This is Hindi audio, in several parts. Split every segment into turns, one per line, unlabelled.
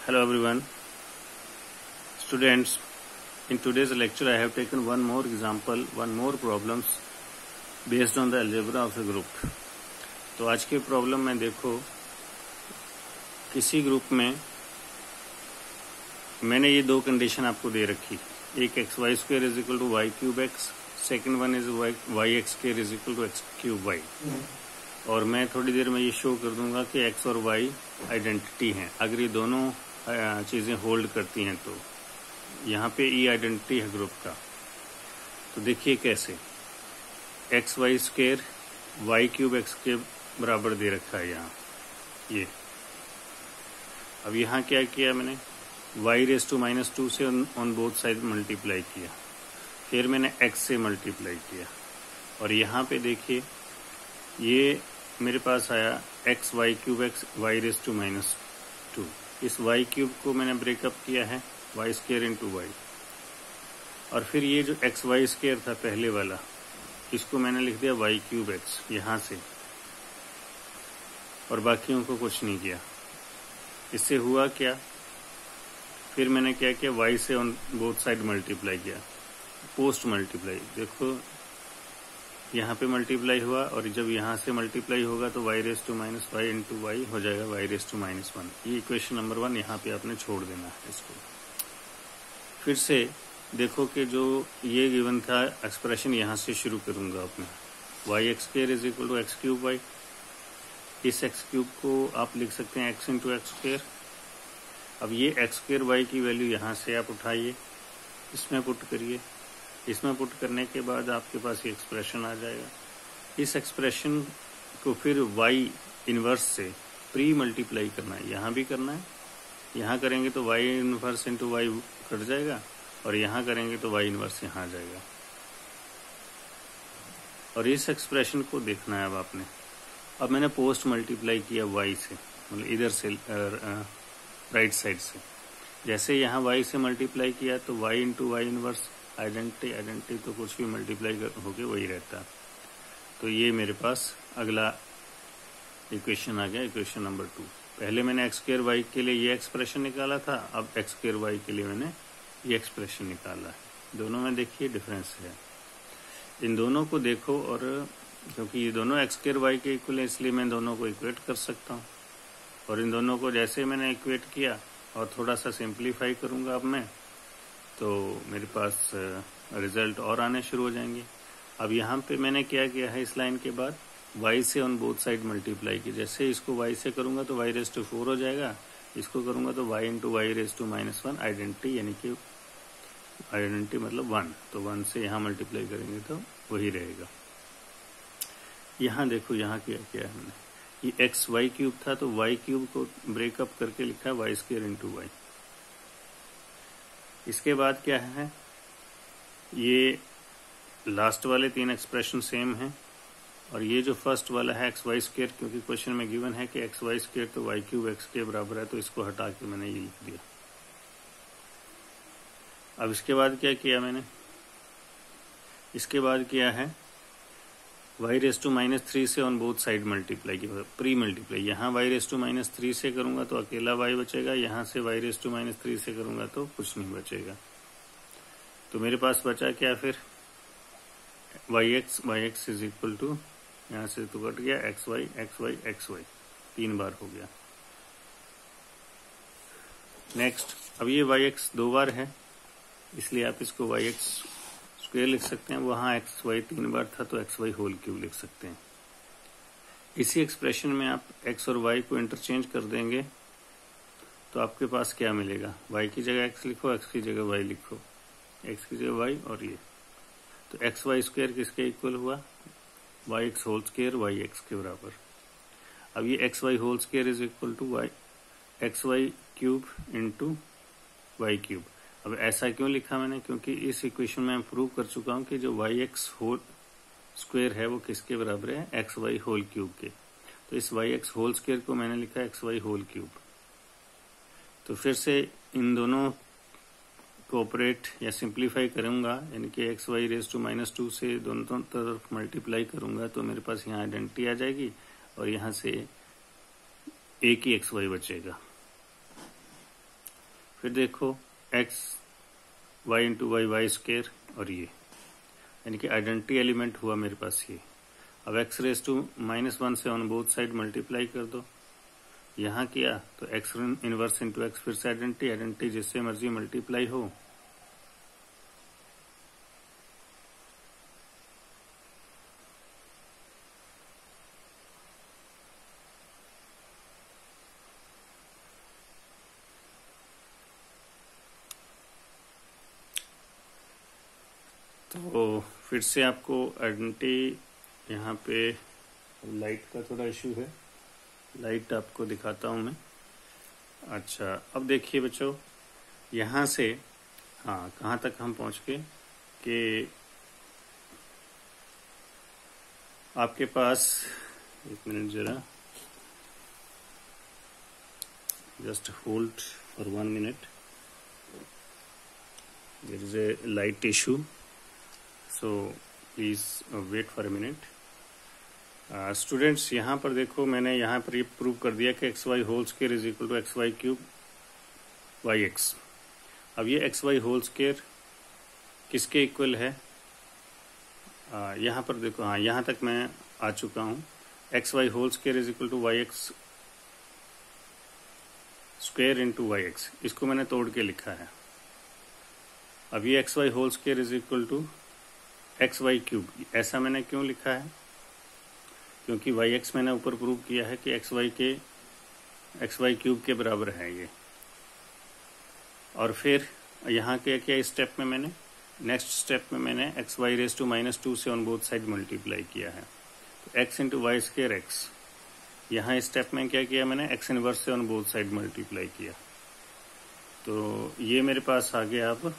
Hello everyone. Students, in today's lecture I have taken one more example, one more problems based on the algebra of a group. तो आज के प्रॉब्लम में देखो, किसी ग्रुप में मैंने ये दो कंडीशन आपको दे रखी, एक x y square is equal to y cube x, second one is y x square is equal to x cube y. और मैं थोड़ी देर में ये शो कर दूंगा कि एक्स और वाई आइडेंटिटी हैं। अगर ये दोनों चीज़ें होल्ड करती हैं तो यहाँ पे ई आइडेंटिटी है ग्रुप का। तो देखिए कैसे, x y square y cube x के बराबर दे रखा है यहाँ ये। अब यहाँ क्या किया मैंने, y raise to minus two से ऑन बोथ साइड मल्टीप्लाई किया, फिर मैंने एक्स से मल्टीप्लाई किया, और यहाँ पे देखिए ये मेरे पास आया x y cube x y raise to minus two. इस वाई क्यूब को मैंने ब्रेकअप किया है वाई स्क्वायर इंटू वाई, और फिर ये जो एक्स वाई स्क्वायर था पहले वाला, इसको मैंने लिख दिया वाई क्यूब एक्स यहाँ से, और बाकियों को कुछ नहीं किया। इससे हुआ क्या, फिर मैंने क्या किया, वाई से ऑन बोथ साइड मल्टीप्लाई किया, पोस्ट मल्टीप्लाई। देखो यहाँ पे मल्टीप्लाई हुआ, और जब यहाँ से मल्टीप्लाई होगा तो y raise to minus y into y हो जाएगा y raise to minus one. ये इक्वेशन नंबर 1 यहाँ पे आपने छोड़ देना है इसको। फिर से देखो कि जो ये गिवन था एक्सप्रेशन, यहाँ से शुरू करूंगा अपना, y x square is equal to x cube y. इस एक्स क्यूब को आप लिख सकते हैं एक्स इंटू एक्स स्क्वायर। अब ये एक्स स्क्वायर वाई की वैल्यू यहाँ से आप उठाइए, इसमें पुट करिए, इसमें पुट करने के बाद आपके पास ये एक्सप्रेशन आ जाएगा। इस एक्सप्रेशन को फिर वाई इनवर्स से प्री मल्टीप्लाई करना है, यहाँ भी करना है। यहाँ करेंगे तो y inverse into y cut जाएगा, और यहाँ करेंगे तो वाई इनवर्स यहाँ आ जाएगा। और इस एक्सप्रेशन को देखना है अब आपने। अब मैंने पोस्ट मल्टीप्लाई किया वाई से, मतलब इधर से राइट साइड से। जैसे यहाँ वाई से मल्टीप्लाई किया तो y into y inverse identity तो कुछ भी मल्टीप्लाई होके वही रहता। तो ये मेरे पास अगला इक्वेशन आ गया, इक्वेशन नंबर 2। पहले मैंने एक्स स्क्वायर वाई के लिए ये एक्सप्रेशन निकाला था, अब एक्स स्क्वायर वाई के लिए मैंने ये एक्सप्रेशन निकाला है। दोनों में देखिए डिफरेंस है, इन दोनों को देखो। और क्योंकि ये दोनों एक्स स्क्वायर वाई के इक्वल है, इसलिए मैं दोनों को इक्वेट कर सकता हूँ। और इन दोनों को जैसे मैंने इक्वेट किया और थोड़ा सा सिंप्लीफाई करूँगा अब मैं, तो मेरे पास रिजल्ट और आने शुरू हो जाएंगे। अब यहाँ पे मैंने क्या किया है, इस लाइन के बाद y से ऑन बोथ साइड मल्टीप्लाई की। जैसे इसको y से करूँगा तो y रेस टू 4 हो जाएगा, इसको करूँगा तो y into y raise to minus 1 identity, यानी कि आइडेंटिटी मतलब 1, तो 1 से यहाँ मल्टीप्लाई करेंगे तो वही रहेगा। यहाँ देखो यहाँ क्या किया है हमने, ये एक्स वाई क्यूब था तो वाई क्यूब को ब्रेकअप करके लिखा है वाई स्क्वायर इंटू वाई। इसके बाद क्या है, ये लास्ट वाले 3 एक्सप्रेशन सेम हैं, और ये जो फर्स्ट वाला है एक्स वाई स्क्वायर, क्योंकि क्वेश्चन में गिवन है कि एक्स वाई स्क्वायर तो वाई क्यूब एक्स के बराबर है, तो इसको हटा के मैंने ये लिख दिया। अब इसके बाद क्या किया मैंने, इसके बाद किया है वाई रेस टू माइनस 3 से ऑन बोथ साइड मल्टीप्लाई किया, प्री मल्टीप्लाई। यहाँ वाई रेस टू माइनस 3 से करूंगा तो अकेला वाई बचेगा, यहाँ से वाई रेस टू माइनस 3 से करूंगा तो कुछ नहीं बचेगा। तो मेरे पास बचा क्या फिर, y x is equal to, यहाँ से तो कट गया x y x y x y, 3 बार हो गया। नेक्स्ट, अब ये वाई एक्स 2 बार है, इसलिए आप इसको वाई एक्स स्क्वायर लिख सकते हैं। वहाँ एक्स वाई 3 बार था तो एक्स वाई होल क्यूब लिख सकते हैं। इसी एक्सप्रेशन में आप एक्स और वाई को इंटरचेंज कर देंगे तो आपके पास क्या मिलेगा, वाई की जगह एक्स लिखो, एक्स की जगह वाई लिखो, एक्स की जगह वाई, और ये तो एक्स वाई स्क्वायर किसके इक्वल हुआ, y x whole square y x के बराबर। अब ये x y whole square is equal to y x y cube into y cube. अब ऐसा क्यों लिखा मैंने, क्योंकि इस इक्वेशन में मैं प्रूव कर चुका हूं कि जो वाई एक्स होल स्क्वायर है वो किसके बराबर है, एक्स वाई होल क्यूब के। तो इस वाई एक्स होल स्क्वायर को मैंने लिखा एक्स वाई होल क्यूब। तो फिर से इन दोनों को ऑपरेट या सिंप्लीफाई करूंगा, यानी कि x y raise to minus 2 से दोनों तरफ मल्टीप्लाई करूंगा तो मेरे पास यहाँ आइडेंटिटी आ जाएगी, और यहाँ से एक ही एक्स वाई बचेगा। फिर देखो x y into y y square, और ये यानी कि आइडेंटिटी एलिमेंट हुआ मेरे पास ये। अब एक्स रेज टू -1 से ऑन बोथ साइड मल्टीप्लाई कर दो। यहाँ किया तो एक्स इनवर्स इंटू एक्स, फिर से आइडेंटिटी जिससे मर्जी मल्टीप्लाई हो। तो फिर से आपको आइडेंटिटी, यहाँ पे लाइट का थोड़ा इशू है, लाइट आपको दिखाता हूँ मैं। अच्छा, अब देखिए बच्चों, यहाँ से हाँ कहाँ तक हम पहुँच गए कि आपके पास, एक मिनट जरा, just hold for 1 minute, there is a light issue, so please wait for a minute. Students, यहाँ पर देखो, मैंने यहाँ पर ये प्रूव कर दिया कि x y whole square is equal to x y cube y x. अब ये एक्स वाई होल स्क्वायर किसके इक्वल है? यहाँ पर देखो, हाँ यहाँ तक मैं आ चुका हूँ। X y whole square is equal to y x square into y x, इसको मैंने तोड़ के लिखा है। अब ये x y whole square is equal to x y cube, ऐसा मैंने क्यों लिखा है? क्योंकि वाई एक्स मैंने ऊपर प्रूव किया है कि एक्स वाई क्यूब के बराबर है ये। और फिर यहाँ के क्या स्टेप में मैंने, नेक्स्ट स्टेप में मैंने एक्स वाई रेज टू -2 से ऑन बोथ साइड मल्टीप्लाई किया है। तो x into y square x, यहाँ स्टेप में क्या किया मैंने, एक्स इनवर्स से ऑन बोथ साइड मल्टीप्लाई किया। तो ये मेरे पास आ गया अब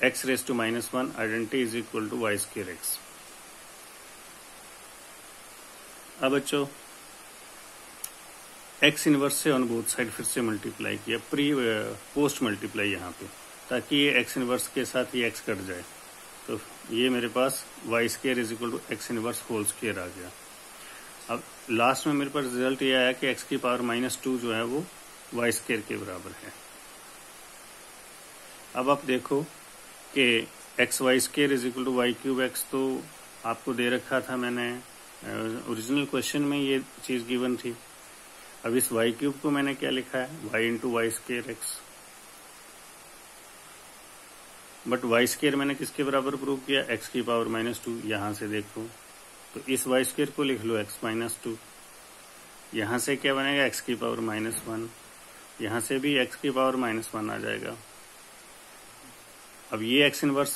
x raise to -1 identity is equal to y square x. अब बच्चों, एक्स इनवर्स से ऑन बोथ साइड फिर से मल्टीप्लाई किया, पोस्ट मल्टीप्लाई यहाँ पे, ताकि ये एक्स इनवर्स के साथ ये एक्स कट जाए। तो ये मेरे पास Y square is equal to X inverse whole square आ गया। अब लास्ट में मेरे पास रिजल्ट ये आया कि एक्स की पावर -2 जो है वो वाई स्क्वायर के बराबर है। अब आप देखो कि x y square is equal to y cube x, तो आपको दे रखा था मैंने, ओरिजिनल क्वेश्चन में ये चीज गिवन थी। अब इस वाई क्यूब को मैंने क्या लिखा है, y into y square x. But y square मैंने किसके बराबर प्रूव किया, एक्स की पावर -2। यहां से देखो तो इस वाई स्क्वायर को लिख लो एक्स -2, यहां से क्या बनेगा, एक्स की पावर -1, यहां से भी एक्स की पावर -1 आ जाएगा। अब ये एक्स इनवर्स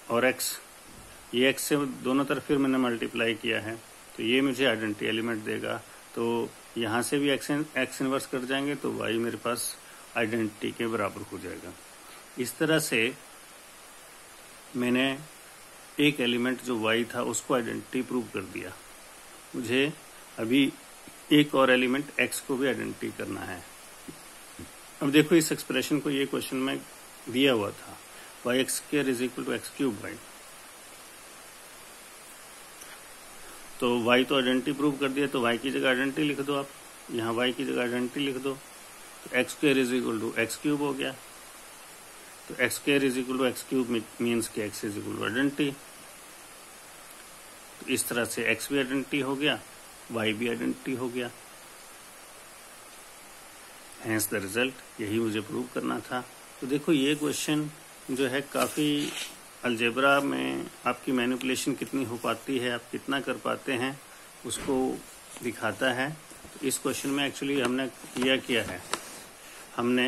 और एक्स, ये एक्स से दोनों तरफ फिर मैंने मल्टीप्लाई किया है, तो ये मुझे आइडेंटिटी एलिमेंट देगा। तो यहाँ से भी एक्स इनवर्स कर जाएंगे, तो वाई मेरे पास आइडेंटिटी के बराबर हो जाएगा। इस तरह से मैंने एक एलिमेंट जो वाई था उसको आइडेंटिटी प्रूव कर दिया। मुझे अभी एक और एलिमेंट एक्स को भी आइडेंटिटी करना है। अब देखो, इस एक्सप्रेशन को ये क्वेश्चन में दिया हुआ था, y x square is equal to x cube y. तो y तो आइडेंटिटी प्रूव कर दिया, तो y की जगह आइडेंटिटी लिख दो आप, यहाँ y की जगह आइडेंटिटी लिख दो, तो X square is equal to x cube हो गया। तो X square is equal to x cube means कि X is equal to identity. तो इस तरह से x भी आइडेंटिटी हो गया, y भी आइडेंटिटी हो गया। हैंस द रिजल्ट, यही मुझे प्रूव करना था। तो देखो, ये क्वेश्चन जो है काफी अलजेब्रा में आपकी मैनिपुलेशन कितनी हो पाती है, आप कितना कर पाते हैं, उसको दिखाता है। तो इस क्वेश्चन में एक्चुअली हमने किया है, हमने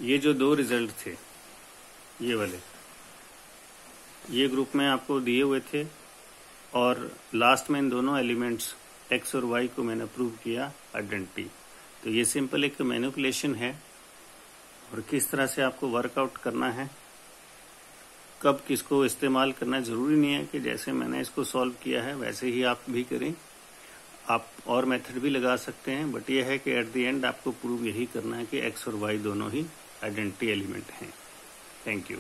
ये जो 2 रिजल्ट थे, ये वाले, ये ग्रुप में आपको दिए हुए थे, और लास्ट में इन दोनों एलिमेंट्स एक्स और वाई को मैंने प्रूव किया आइडेंटिटी। तो ये सिंपल एक मैनिपुलेशन है, और किस तरह से आपको वर्कआउट करना है, कब किसको इस्तेमाल करना, जरूरी नहीं है कि जैसे मैंने इसको सॉल्व किया है वैसे ही आप भी करें, आप और मेथड भी लगा सकते हैं। बट ये है कि एट द एंड आपको प्रूव यही करना है कि एक्स और वाई दोनों ही आइडेंटिटी एलिमेंट हैं। Thank you.